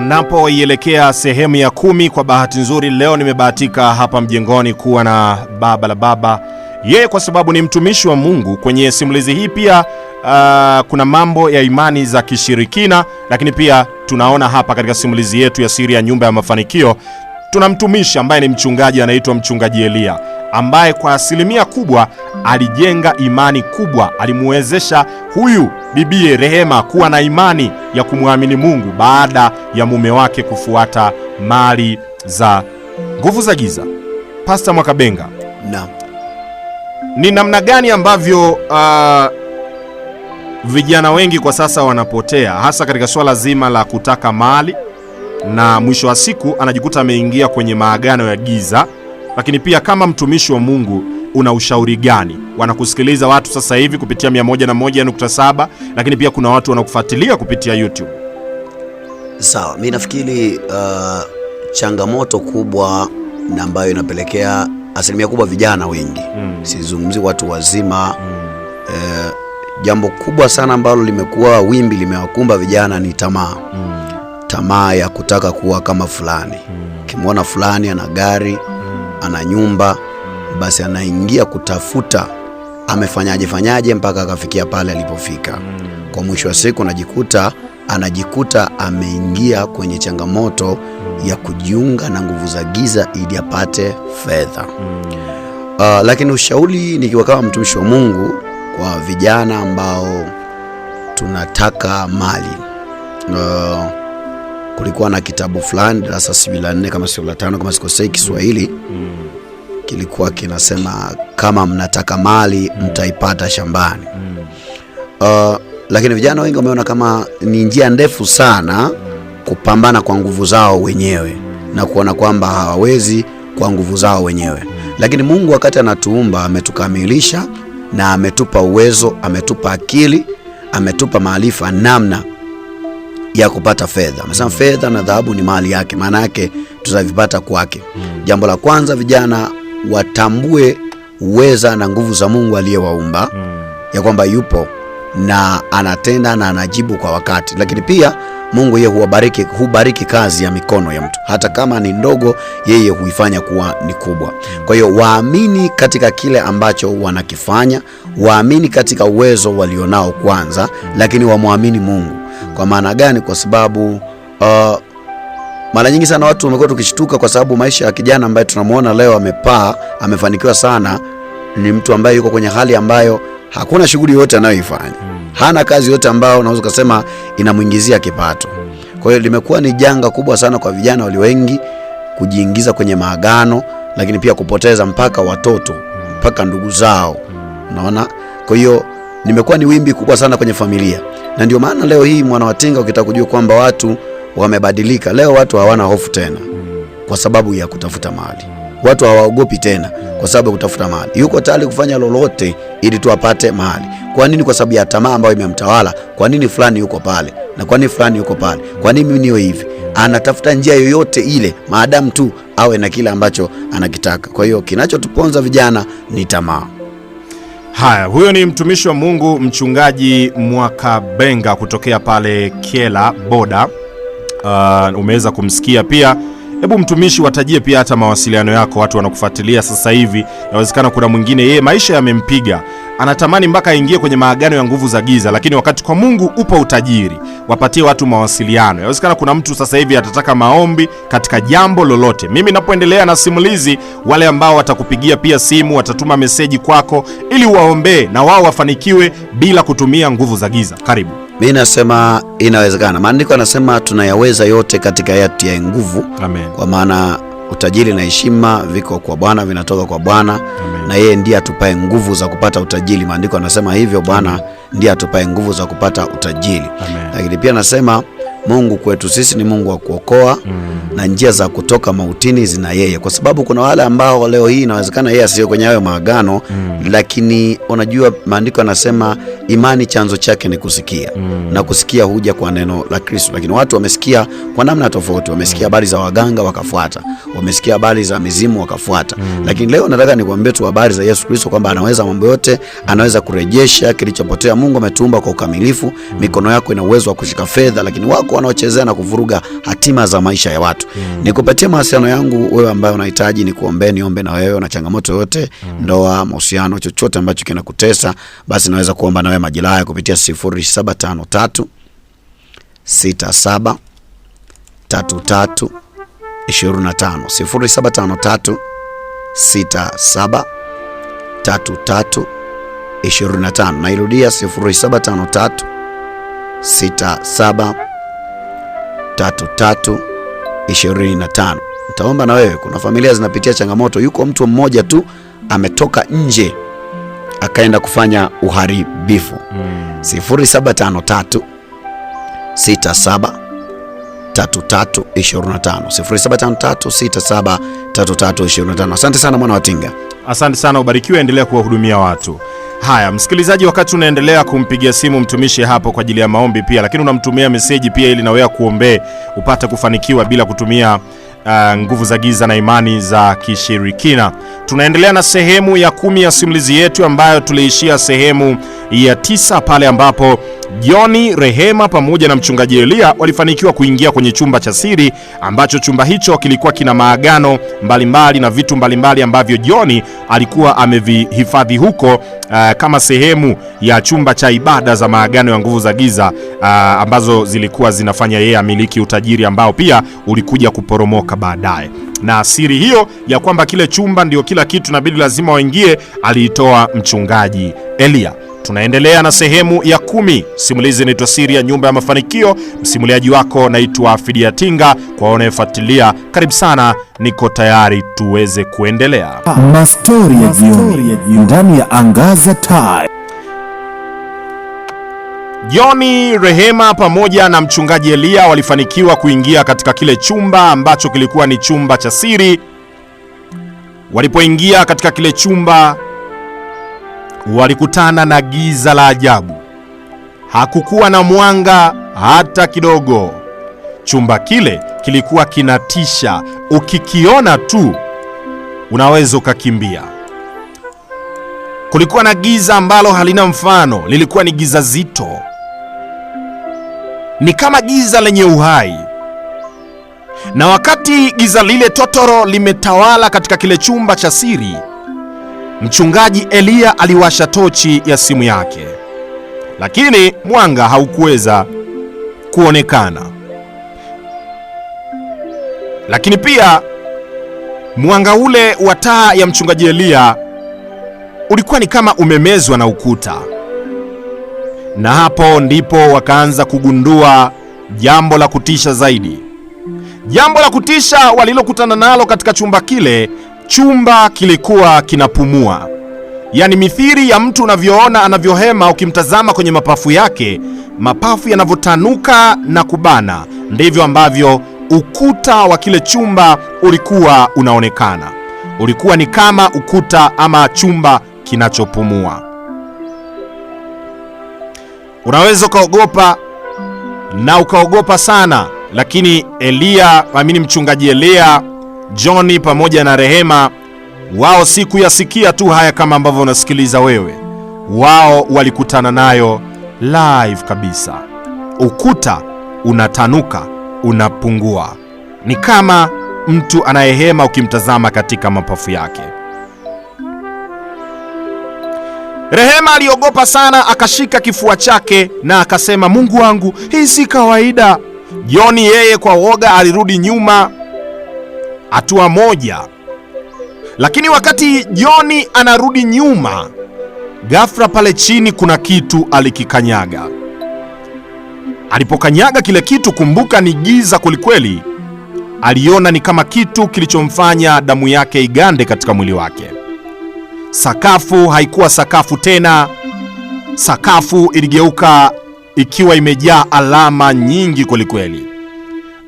Napoielekea sehemu ya 10, kwa bahati nzuri leo nimebahatika hapa mjengoni kuwa na baba la baba. Yeye kwa sababu ni mtumishi wa Mungu. Kwenye simulizi hii pia kuna mambo ya imani za kishirikina, lakini pia tunaona hapa katika simulizi yetu ya siri ya nyumba ya mafanikio tuna mtumishi ambaye ni mchungaji, anaitwa mchungaji Elia, ambaye kwa asilimia kubwa alijenga imani kubwa, alimuwezesha huyu bibie Rehema kuwa na imani ya kumwamini Mungu baada ya mume wake kufuata mali za nguvu za giza. Pastor Mwakabenga, naam, ni namna gani ambavyo vijana wengi kwa sasa wanapotea, hasa katika swala zima la kutaka mali, na mwisho wa siku anajikuta ameingia kwenye maagano ya giza? Lakini pia kama mtumishi wa Mungu una ushauri gani? Wanakusikiliza watu sasa hivi kupitia 101.7, lakini pia kuna watu wanakufuatilia kupitia YouTube. Sawa, mimi nafikiri changamoto kubwa na ambayo inapelekea asilimia kubwa vijana wengi, sizungumzi watu wazima, jambo kubwa sana ambalo limekuwa wimbi limewakumba vijana ni tamaa. Tamaa ya kutaka kuwa kama fulani. Kimwona fulani ana gari, ana nyumba, basi anaingia kutafuta amefanyaje mpaka akafikia pale alipofika. Kwa mwisho wa siku anajikuta ameingia kwenye changamoto ya kujiunga na nguvu za giza ili apate fedha. Lakini ushauri nikiwa kama mtumishi wa Mungu kwa vijana ambao tunataka mali, kulikuwa na kitabu fulani darasa 4 kama sio la 5 kama sikosei Kiswahili, kilikuwa kinasema kama mnataka mali mtaipata shambani. Lakini vijana wengi wameona kama ni njia ndefu sana kupambana kwa nguvu zao wenyewe na kuona kwamba hawawezi kwa nguvu zao wenyewe. Lakini Mungu wakati anatuumba ametukamilisha na ametupa uwezo, ametupa akili, ametupa maarifa namna ya kupata fedha. Amesema fedha na dhahabu ni mali yake, maana yake tutavipata kwake. Jambo la kwanza, vijana watambue uweza na nguvu za Mungu aliyewaumba, ya kwamba yupo na anatenda na anajibu kwa wakati. Lakini pia Mungu yeye hubariki kazi ya mikono ya mtu, hata kama ni ndogo yeye huifanya kuwa ni kubwa. Kwa hiyo waamini katika kile ambacho wanakifanya, waamini katika uwezo walionao kwanza, lakini wamwamini Mungu. Kwa maana gani? Kwa sababu mara nyingi sana watu wamekuwa tukishtuka, kwa sababu maisha ya kijana ambaye tunamuona leo amepaa, amefanikiwa sana, ni mtu ambaye yuko kwenye hali ambayo hakuna shughuli yote anayoifanya. Hana kazi yote ambayo unaweza kusema inamuingizia kipato. Kwa hiyo limekuwa ni janga kubwa sana kwa vijana walio wengi kujiingiza kwenye maagano, lakini pia kupoteza mpaka watoto, mpaka ndugu zao. Unaona? Kwa hiyo nimekuwa ni wimbi kubwa sana kwenye familia. Na ndio maana leo hii Mwanawatinga ukitaka kujua kwamba watu wamebadilika, leo watu hawana hofu tena kwa sababu ya kutafuta mali. Watu hawaogopi tena kwa sababu ya kutafuta mali. Yuko tayari kufanya lolote ili tu apate mali. Kwa nini? Kwa sababu ya tamaa ambayo imemtawala. Kwa nini fulani yuko pale? Na kwa nini fulani yuko pale? Kwa nini mimi niwe hivi? Anatafuta njia yoyote ile maadamu tu awe na kile ambacho anakitaka. Kwa hiyo kinachotuponza vijana ni tamaa. Haya, huyo ni mtumishi wa Mungu mchungaji Mwakabenga kutokea pale Kyela Boda. Umeweza kumsikia pia. Hebu mtumishi, watajie pia hata mawasiliano yako, watu wanakufuatilia sasa hivi. Inawezekana kuna mwingine yeye maisha yamempiga, anatamani mpaka aingie kwenye maagano ya nguvu za giza, lakini wakati kwa Mungu upo utajiri. Wapatie watu mawasiliano. Inawezekana kuna mtu sasa hivi atataka maombi katika jambo lolote. Mimi napoendelea na simulizi, wale ambao watakupigia pia simu, watatuma meseji kwako ili uwaombee na wao wafanikiwe bila kutumia nguvu za giza. Karibu. Mimi nasema inawezekana. Maandiko yanasema tunayaweza yote katika yeye nguvu. Amen. Kwa maana utajiri na heshima viko kwa Bwana, vinatoka kwa Bwana, na yeye ndiye atupae nguvu za kupata utajiri. Maandiko yanasema hivyo, Bwana ndiye atupae nguvu za kupata utajiri. Lakini pia nasema Mungu kwetu sisi ni Mungu wa kuokoa, na njia za kutoka mautini zina yeye. Kwa sababu kuna wale ambao leo hii inawezekana yeye asiyo kwenye hayo maagano, lakini unajua maandiko yanasema imani chanzo chake ni kusikia, na kusikia huja kwa neno la Kristo. Lakini watu wamesikia kwa namna tofauti. Wamesikia habari za waganga wakafuata, wamesikia habari za mizimu wakafuata. Lakini leo nataka nikwambie tu habari za Yesu Kristo, kwamba anaweza mambo yote, anaweza kurejesha kilichopotea. Mungu ametuumba kwa ukamilifu. Mikono yako ina uwezo wa kushika fedha, lakini wako wanaochezea na kuvuruga hatima za maisha ya watu. Nikupatie mawasiliano yangu wewe ambaye unahitaji nikuombee, niombe na wewe na changamoto yote, ndoa, mahusiano, chochote ambacho kinakutesa, basi naweza kuomba na wewe majira haya kupitia 0753 67 33 25, 0753 67 33 25. Nairudia 0753 67 33 25. Nitaomba na wewe. Kuna familia zinapitia changamoto. Yuko mtu mmoja tu ametoka nje akaenda kufanya uharibifu. 0753 67 33 25, 0753 67 33 25. Asante sana mwana wa Tinga. Asante sana, ubarikiwe, endelea kuwahudumia watu. Haya, msikilizaji, wakati unaendelea kumpigia simu mtumishi hapo kwa ajili ya maombi pia, lakini unamtumia meseji pia ili na wewe kuombee upate kufanikiwa bila kutumia nguvu za giza na imani za kishirikina. Tunaendelea na sehemu ya 10 ya simulizi yetu, ambayo tuliishia sehemu ya 9 pale ambapo John, Rehema pamoja na mchungaji Elia walifanikiwa kuingia kwenye chumba cha siri, ambacho chumba hicho kilikuwa kina maagano mbalimbali na vitu mbalimbali ambavyo John alikuwa amevihifadhi huko kama sehemu ya chumba cha ibada za maagano ya nguvu za giza, ambazo zilikuwa zinafanya yeye amiliki utajiri ambao pia ulikuja kuporomoka baadaye. Na siri hiyo ya kwamba kile chumba ndio kila kitu na bidi lazima waingie, aliitoa mchungaji Elia. Tunaendelea na sehemu ya 10. Simulizi inaitwa Siri ya Nyumba ya Mafanikio. Msimuliaji wako naitwa Fidia Tinga. Kwa wanaofuatilia, karibu sana, niko tayari tuweze kuendelea. Mastori ya jioni ndani ya Angaza Time. John, Rehema pamoja na mchungaji Elia walifanikiwa kuingia katika kile chumba ambacho kilikuwa ni chumba cha siri. Walipoingia katika kile chumba, walikutana na giza la ajabu. Hakukuwa na mwanga hata kidogo. Chumba kile kilikuwa kinatisha. Ukikiona tu unaweza ukakimbia. Kulikuwa na giza ambalo halina mfano. Lilikuwa ni giza zito, ni kama giza lenye uhai. Na wakati giza lile totoro limetawala katika kile chumba cha siri, mchungaji Elia aliwasha tochi ya simu yake, lakini mwanga haukuweza kuonekana. Lakini pia mwanga ule wa taa ya mchungaji Elia ulikuwa ni kama umemezwa na ukuta. Na hapo ndipo wakaanza kugundua jambo la kutisha zaidi. Jambo la kutisha walilokutana nalo katika chumba kile. Chumba kilikuwa kinapumua, yaani mithiri ya mtu unavyoona anavyohema ukimtazama kwenye mapafu yake. Mapafu yanavyotanuka na kubana, ndivyo ambavyo ukuta wa kile chumba ulikuwa unaonekana. Ulikuwa ni kama ukuta ama chumba kinachopumua. Unaweza ukaogopa na ukaogopa sana, lakini mchungaji Elia, John pamoja na Rehema, wao si kuyasikia tu haya kama ambavyo unasikiliza wewe. Wao walikutana nayo live kabisa. Ukuta unatanuka, unapungua. Ni kama mtu anayehema ukimtazama katika mapafu yake. Rehema aliogopa sana, akashika kifua chake na akasema, Mungu wangu, hii si kawaida. John yeye kwa woga alirudi nyuma hatua moja. Lakini wakati John anarudi nyuma, ghafla pale chini kuna kitu alikikanyaga. Alipokanyaga kile kitu, kumbuka ni giza kulikweli, aliona ni kama kitu kilichomfanya damu yake igande katika mwili wake. Sakafu haikuwa sakafu tena. Sakafu iligeuka ikiwa imejaa alama nyingi kwelikweli.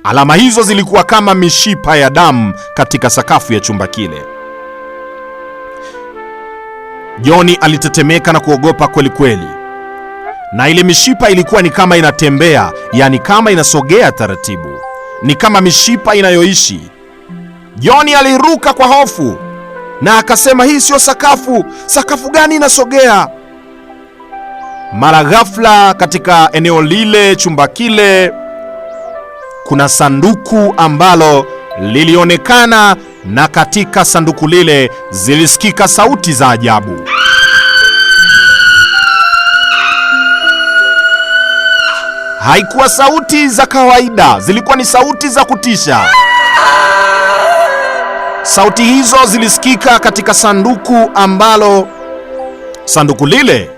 Alama hizo zilikuwa kama mishipa ya damu katika sakafu ya chumba kile. Joni alitetemeka na kuogopa kweli kweli, na ile mishipa ilikuwa ni kama inatembea, yani kama inasogea taratibu, ni kama mishipa inayoishi. Joni aliruka kwa hofu na akasema, hii sio sakafu. Sakafu gani inasogea? Mara ghafla katika eneo lile, chumba kile, kuna sanduku ambalo lilionekana, na katika sanduku lile zilisikika sauti za ajabu. Haikuwa sauti za kawaida, zilikuwa ni sauti za kutisha. Sauti hizo zilisikika katika sanduku ambalo sanduku lile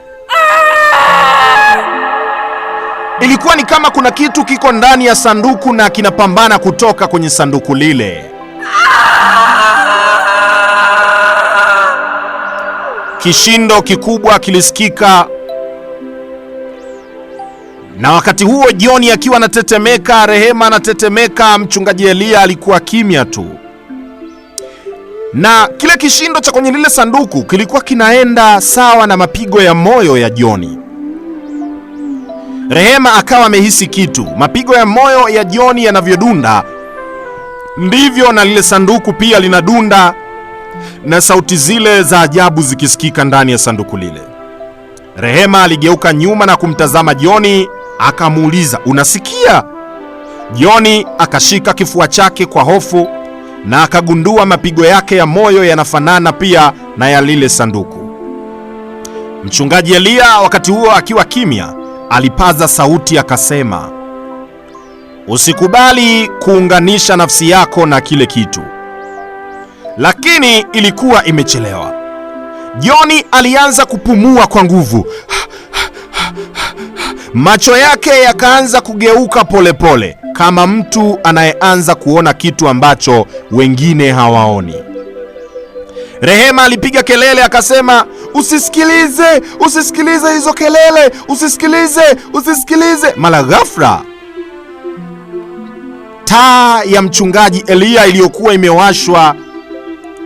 ilikuwa ni kama kuna kitu kiko ndani ya sanduku na kinapambana kutoka kwenye sanduku lile. Kishindo kikubwa kilisikika, na wakati huo Joni akiwa anatetemeka, Rehema anatetemeka, mchungaji Eliya alikuwa kimya tu. Na kile kishindo cha kwenye lile sanduku kilikuwa kinaenda sawa na mapigo ya moyo ya Joni. Rehema akawa amehisi kitu. Mapigo ya moyo ya Joni yanavyodunda, ndivyo na lile sanduku pia linadunda, na sauti zile za ajabu zikisikika ndani ya sanduku lile. Rehema aligeuka nyuma na kumtazama Joni, akamuuliza, unasikia? Joni akashika kifua chake kwa hofu na akagundua mapigo yake ya moyo yanafanana pia na ya lile sanduku. Mchungaji Eliya wakati huo akiwa kimya alipaza sauti akasema, usikubali kuunganisha nafsi yako na kile kitu. Lakini ilikuwa imechelewa. Joni alianza kupumua kwa nguvu. Macho yake yakaanza kugeuka polepole, kama mtu anayeanza kuona kitu ambacho wengine hawaoni. Rehema alipiga kelele akasema, usisikilize, usisikilize hizo kelele, usisikilize, usisikilize. Mara ghafla taa ya mchungaji Eliya iliyokuwa imewashwa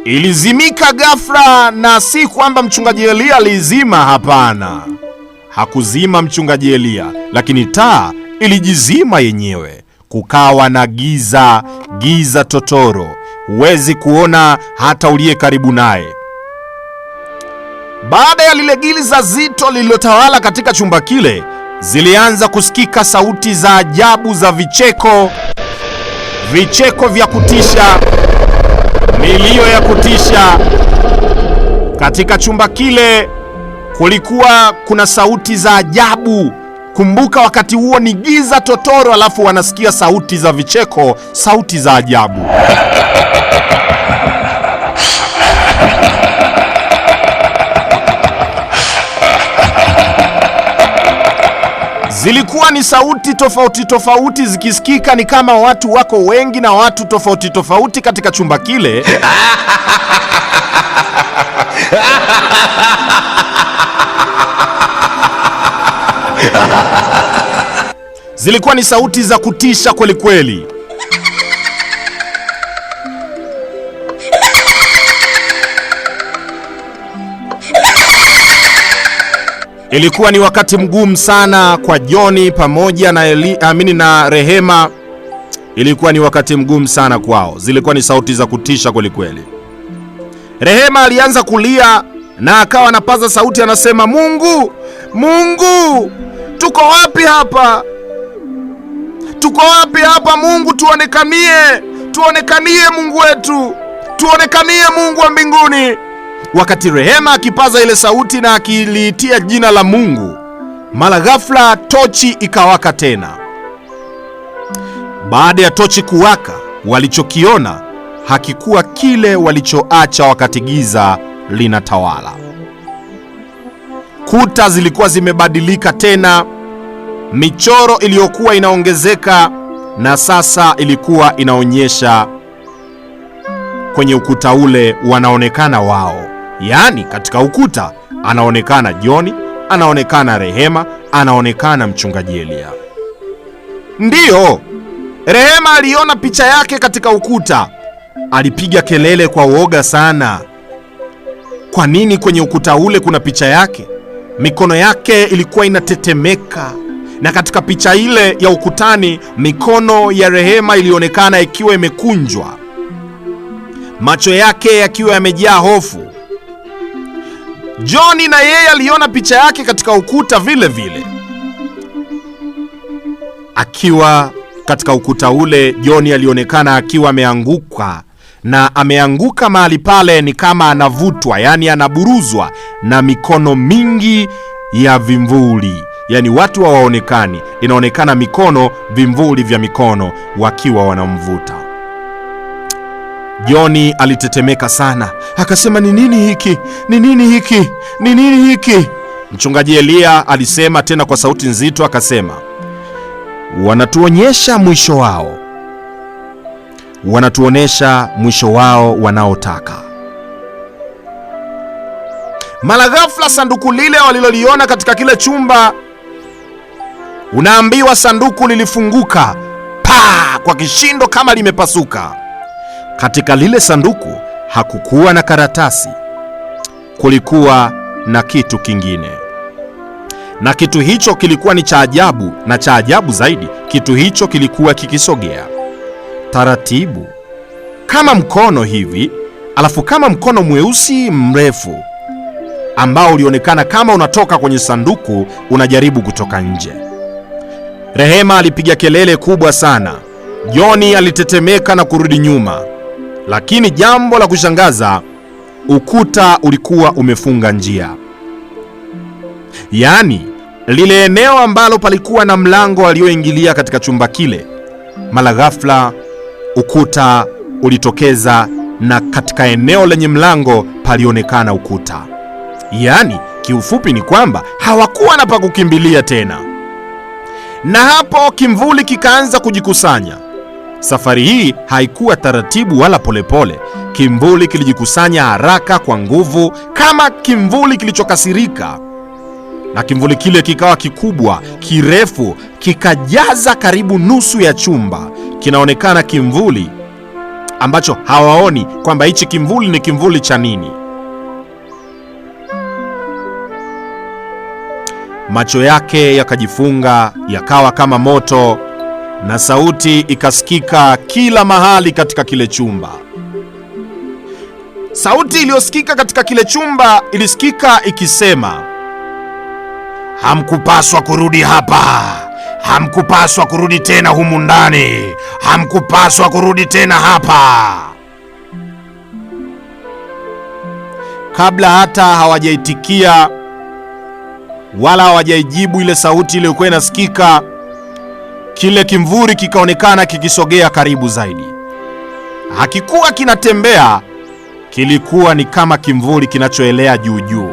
ilizimika ghafla, na si kwamba mchungaji Eliya alizima, hapana. Hakuzima mchungaji Eliya, lakini taa ilijizima yenyewe. Kukawa na giza, giza totoro. Huwezi kuona hata uliye karibu naye. Baada ya lile giza zito lililotawala katika chumba kile, zilianza kusikika sauti za ajabu za vicheko, vicheko vya kutisha, milio ya kutisha. Katika chumba kile kulikuwa kuna sauti za ajabu. Kumbuka wakati huo ni giza totoro, alafu wanasikia sauti za vicheko, sauti za ajabu. Zilikuwa ni sauti tofauti tofauti zikisikika, ni kama watu wako wengi na watu tofauti tofauti katika chumba kile. Zilikuwa ni sauti za kutisha kweli kweli. Ilikuwa ni wakati mgumu sana kwa Joni pamoja na Rehema. Ilikuwa ni wakati mgumu sana kwao. Zilikuwa ni sauti za kutisha kweli kweli. Rehema alianza kulia na akawa anapaza sauti anasema, Mungu, Mungu, tuko wapi hapa? Tuko wapi hapa Mungu? Tuonekanie, tuonekanie Mungu wetu, tuonekanie Mungu wa mbinguni. Wakati Rehema akipaza ile sauti na akiliitia jina la Mungu, mara ghafla tochi ikawaka tena. Baada ya tochi kuwaka, walichokiona hakikuwa kile walichoacha wakati giza linatawala. Kuta zilikuwa zimebadilika tena, michoro iliyokuwa inaongezeka na sasa ilikuwa inaonyesha kwenye ukuta ule wanaonekana wao. Yaani katika ukuta anaonekana Joni, anaonekana Rehema, anaonekana mchungaji Eliya. Ndiyo, Rehema aliona picha yake katika ukuta. Alipiga kelele kwa uoga sana. Kwa nini kwenye ukuta ule kuna picha yake? Mikono yake ilikuwa inatetemeka, na katika picha ile ya ukutani mikono ya Rehema ilionekana ikiwa imekunjwa, macho yake yakiwa yamejaa hofu. John na yeye aliona picha yake katika ukuta vile vile. Akiwa katika ukuta ule, John alionekana akiwa ameanguka, na ameanguka mahali pale ni kama anavutwa, yani anaburuzwa na mikono mingi ya vimvuli. Yani watu hawaonekani, inaonekana mikono, vimvuli vya mikono wakiwa wanamvuta. John alitetemeka sana, akasema, ni nini hiki? Ni nini hiki? Ni nini hiki? Mchungaji Elia alisema tena kwa sauti nzito, akasema, wanatuonyesha mwisho wao. Wanatuonesha mwisho wao wanaotaka. Mara ghafla sanduku lile waliloliona katika kile chumba, unaambiwa sanduku lilifunguka kwa kishindo kama limepasuka. Katika lile sanduku hakukuwa na karatasi, kulikuwa na kitu kingine, na kitu hicho kilikuwa ni cha ajabu, na cha ajabu zaidi, kitu hicho kilikuwa kikisogea taratibu kama mkono hivi, alafu kama mkono mweusi mrefu ambao ulionekana kama unatoka kwenye sanduku unajaribu kutoka nje. Rehema alipiga kelele kubwa sana. John alitetemeka na kurudi nyuma, lakini jambo la kushangaza, ukuta ulikuwa umefunga njia. Yaani lile eneo ambalo palikuwa na mlango alioingilia katika chumba kile, mara ghafla ukuta ulitokeza, na katika eneo lenye mlango palionekana ukuta. Yaani kiufupi ni kwamba hawakuwa na pa kukimbilia tena. Na hapo kimvuli kikaanza kujikusanya. Safari hii haikuwa taratibu wala polepole. Kimvuli kilijikusanya haraka kwa nguvu, kama kimvuli kilichokasirika. Na kimvuli kile kikawa kikubwa, kirefu, kikajaza karibu nusu ya chumba. Kinaonekana kimvuli ambacho hawaoni kwamba hichi kimvuli ni kimvuli cha nini. Macho yake yakajifunga, yakawa kama moto, na sauti ikasikika kila mahali katika kile chumba. Sauti iliyosikika katika kile chumba ilisikika ikisema, hamkupaswa kurudi hapa. Hamkupaswa kurudi tena humu ndani. Hamkupaswa kurudi tena hapa. Kabla hata hawajaitikia wala hawajaijibu ile sauti iliyokuwa inasikika, kile kimvuli kikaonekana kikisogea karibu zaidi. Hakikuwa kinatembea, kilikuwa ni kama kimvuli kinachoelea juu juu.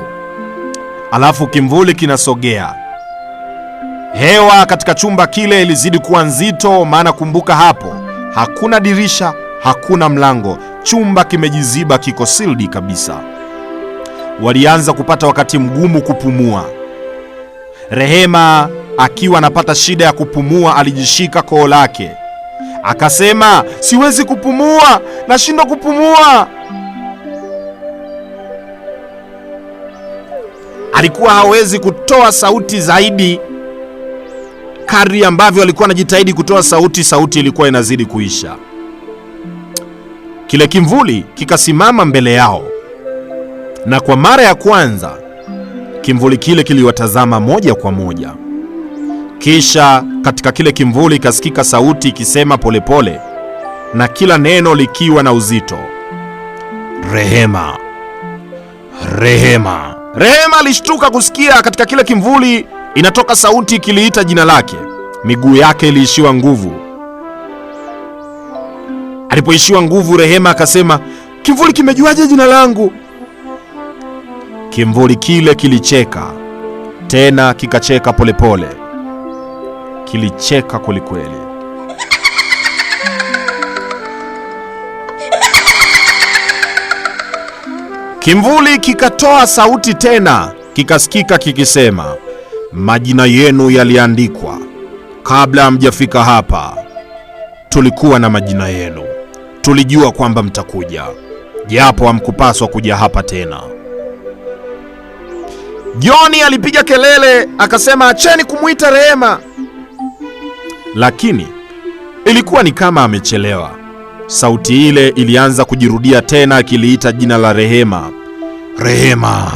Alafu kimvuli kinasogea. Hewa katika chumba kile ilizidi kuwa nzito, maana kumbuka hapo hakuna dirisha, hakuna mlango. Chumba kimejiziba, kiko sealed kabisa. Walianza kupata wakati mgumu kupumua. Rehema akiwa anapata shida ya kupumua, alijishika koo lake. Akasema, siwezi kupumua, nashindwa kupumua. Alikuwa hawezi kutoa sauti zaidi. Kadri ambavyo alikuwa anajitahidi kutoa sauti, sauti ilikuwa inazidi kuisha. Kile kimvuli kikasimama mbele yao, na kwa mara ya kwanza kimvuli kile kiliwatazama moja kwa moja. Kisha katika kile kimvuli ikasikika sauti ikisema polepole, na kila neno likiwa na uzito, Rehema, Rehema. Rehema alishtuka kusikia katika kile kimvuli inatoka sauti ikiliita jina lake. Miguu yake iliishiwa nguvu. Alipoishiwa nguvu, Rehema akasema, kimvuli kimejuaje jina langu? Kimvuli kile kilicheka tena, kikacheka polepole. Kilicheka kwelikweli. Kimvuli kikatoa sauti tena, kikasikika kikisema, majina yenu yaliandikwa kabla hamjafika hapa. Tulikuwa na majina yenu, tulijua kwamba mtakuja, japo hamkupaswa kuja hapa tena. John alipiga kelele akasema, acheni kumuita Rehema. Lakini ilikuwa ni kama amechelewa. Sauti ile ilianza kujirudia tena, akiliita jina la Rehema. Rehema,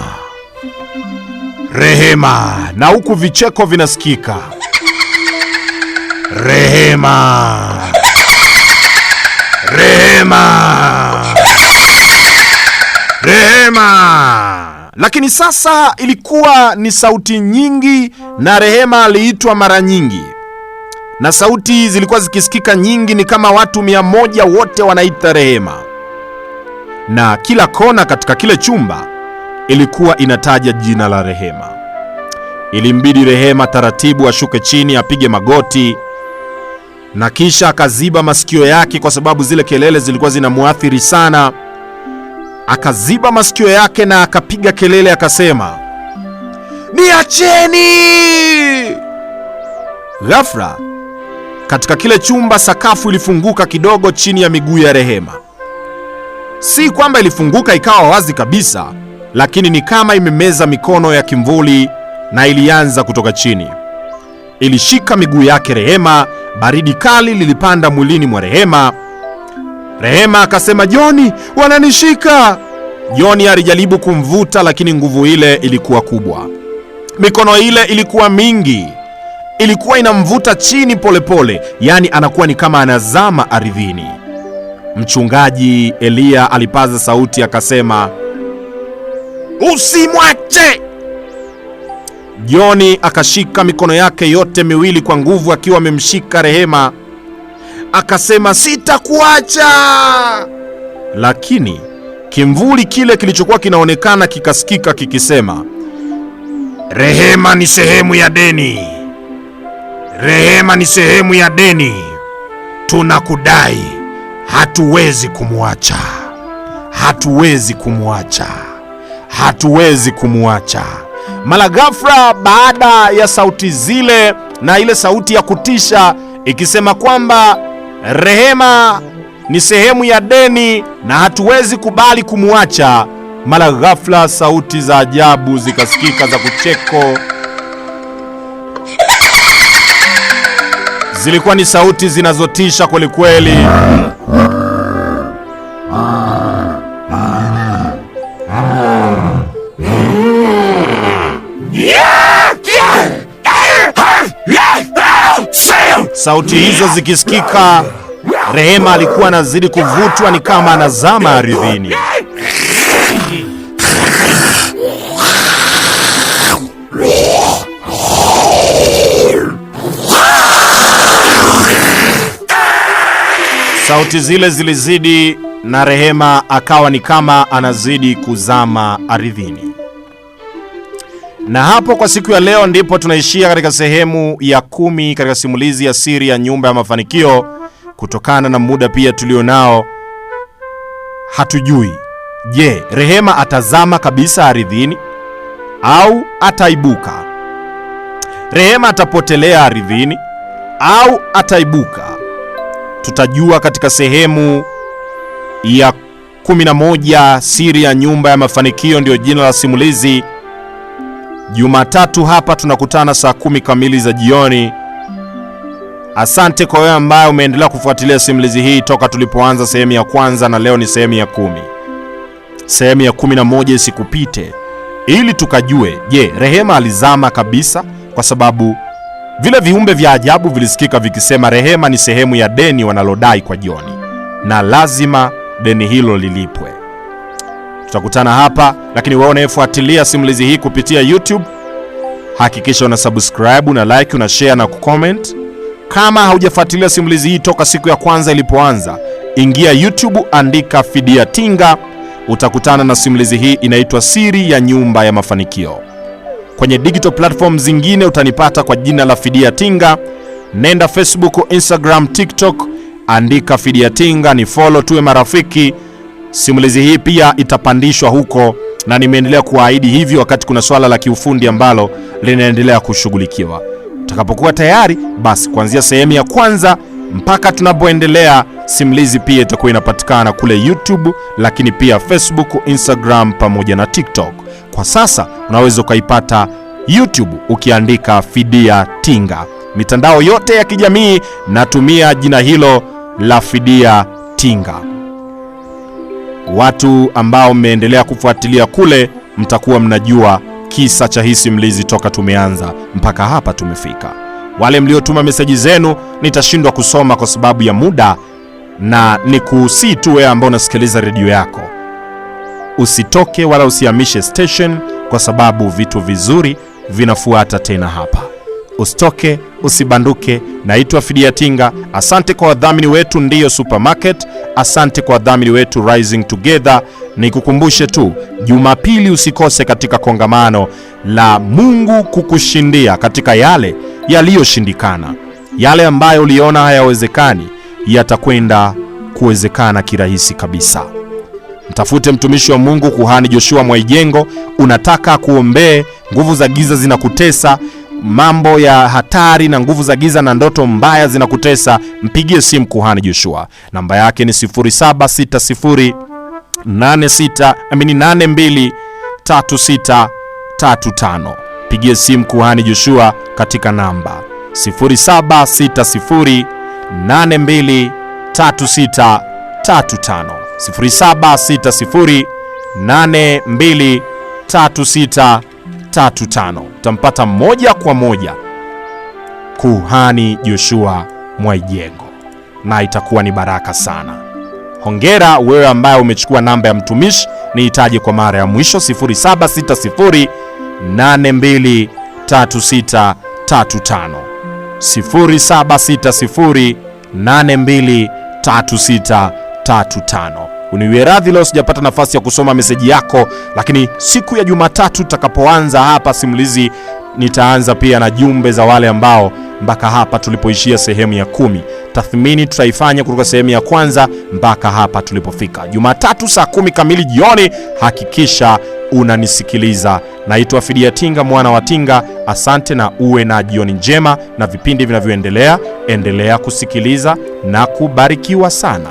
Rehema, na huku vicheko vinasikika. Rehema, Rehema, Rehema. Lakini sasa ilikuwa ni sauti nyingi, na Rehema aliitwa mara nyingi, na sauti zilikuwa zikisikika nyingi, ni kama watu 100 wote wanaita Rehema, na kila kona katika kile chumba ilikuwa inataja jina la Rehema. Ilimbidi Rehema taratibu ashuke chini, apige magoti, na kisha akaziba masikio yake kwa sababu zile kelele zilikuwa zinamuathiri sana. Akaziba masikio yake na akapiga kelele akasema, niacheni! Ghafla katika kile chumba sakafu ilifunguka kidogo chini ya miguu ya Rehema. Si kwamba ilifunguka ikawa wazi kabisa, lakini ni kama imemeza mikono ya kimvuli na ilianza kutoka chini. Ilishika miguu yake Rehema, baridi kali lilipanda mwilini mwa Rehema. Rehema akasema, Joni, wananishika! Joni alijaribu kumvuta, lakini nguvu ile ilikuwa kubwa. Mikono ile ilikuwa mingi, ilikuwa inamvuta chini polepole, yani anakuwa ni kama anazama ardhini. Mchungaji Eliya alipaza sauti akasema, usimwache! Joni akashika mikono yake yote miwili kwa nguvu, akiwa amemshika Rehema, akasema, sitakuacha! Lakini kimvuli kile kilichokuwa kinaonekana kikasikika kikisema, Rehema ni sehemu ya deni. Rehema ni sehemu ya deni. Tunakudai. Hatuwezi kumwacha. Hatuwezi kumwacha. Hatuwezi kumwacha. Mara ghafla, baada ya sauti zile na ile sauti ya kutisha ikisema kwamba Rehema ni sehemu ya deni na hatuwezi kubali kumwacha, mara ghafla sauti za ajabu zikasikika za kucheko. Zilikuwa ni sauti zinazotisha kweli kweli. Sauti hizo zikisikika, Rehema alikuwa anazidi kuvutwa, ni kama anazama ardhini. Sauti zile zilizidi na Rehema akawa ni kama anazidi kuzama ardhini. Na hapo kwa siku ya leo ndipo tunaishia katika sehemu ya 10 katika simulizi ya siri ya nyumba ya mafanikio. Kutokana na muda pia tulionao, hatujui, je, Rehema atazama kabisa ardhini au ataibuka? Rehema atapotelea ardhini au ataibuka? Tutajua katika sehemu ya 11 siri ya nyumba ya mafanikio, ndio jina la simulizi. Jumatatu hapa tunakutana saa 10 kamili za jioni. Asante kwa wewe ambaye umeendelea kufuatilia simulizi hii toka tulipoanza sehemu ya kwanza, na leo ni sehemu ya 10. Sehemu ya 11 isikupite, ili tukajue, je, Rehema alizama kabisa? Kwa sababu vile viumbe vya ajabu vilisikika vikisema Rehema ni sehemu ya deni wanalodai kwa Joni, na lazima deni hilo lilipwe. Tutakutana hapa, lakini wewe unayefuatilia simulizi hii kupitia YouTube, hakikisha una subscribe, una like, una share na kucomment. Kama haujafuatilia simulizi hii toka siku ya kwanza ilipoanza, ingia YouTube, andika Fidia Tinga, utakutana na simulizi hii inaitwa Siri ya Nyumba ya Mafanikio. Kwenye digital platform zingine utanipata kwa jina la Fidia Tinga. Nenda Facebook, Instagram, TikTok, andika Fidia Tinga, ni follow, tuwe marafiki. Simulizi hii pia itapandishwa huko, na nimeendelea kuahidi hivyo wakati kuna swala la kiufundi ambalo linaendelea kushughulikiwa. Utakapokuwa tayari, basi kuanzia sehemu ya kwanza mpaka tunapoendelea, simulizi pia itakuwa inapatikana kule YouTube, lakini pia Facebook, Instagram pamoja na TikTok. kwa sasa unaweza ukaipata YouTube ukiandika Fidia Tinga. Mitandao yote ya kijamii natumia jina hilo la Fidia Tinga. Watu ambao mmeendelea kufuatilia kule mtakuwa mnajua kisa cha hii simulizi toka tumeanza mpaka hapa tumefika. Wale mliotuma meseji zenu nitashindwa kusoma kwa sababu ya muda, na nikusii tu wewe ambao unasikiliza redio yako, usitoke wala usihamishe station, kwa sababu vitu vizuri vinafuata tena hapa. Usitoke, usibanduke. Naitwa Fidia Tinga. Asante kwa wadhamini wetu Ndiyo Supermarket, asante kwa wadhamini wetu Rising Together. Nikukumbushe tu, Jumapili usikose katika kongamano la Mungu kukushindia katika yale yaliyoshindikana. Yale ambayo uliona hayawezekani yatakwenda kuwezekana kirahisi kabisa. Mtafute mtumishi wa Mungu Kuhani Joshua Mwaijengo. Unataka kuombee, nguvu za giza zinakutesa, mambo ya hatari na nguvu za giza na ndoto mbaya zinakutesa, mpigie simu Kuhani Joshua. Namba yake ni 0760823635. Pigie simu Kuhani Joshua katika namba 0760823635. 0760823635. Utampata moja kwa moja Kuhani Joshua Mwaijengo, na itakuwa ni baraka sana. Hongera wewe ambaye umechukua namba ya mtumishi. Nihitaji kwa mara ya mwisho 0760823635. 0760823635. Uniwie radhi leo sijapata nafasi ya kusoma meseji yako, lakini siku ya Jumatatu tutakapoanza hapa simulizi nitaanza pia na jumbe za wale ambao mpaka hapa tulipoishia sehemu ya 10. Tathmini tutaifanya kutoka sehemu ya kwanza mpaka hapa tulipofika. Jumatatu saa 10 kamili jioni, hakikisha unanisikiliza. Naitwa Fidia Tinga, mwana wa Tinga. Asante na uwe na jioni njema, na vipindi vinavyoendelea endelea kusikiliza na kubarikiwa sana.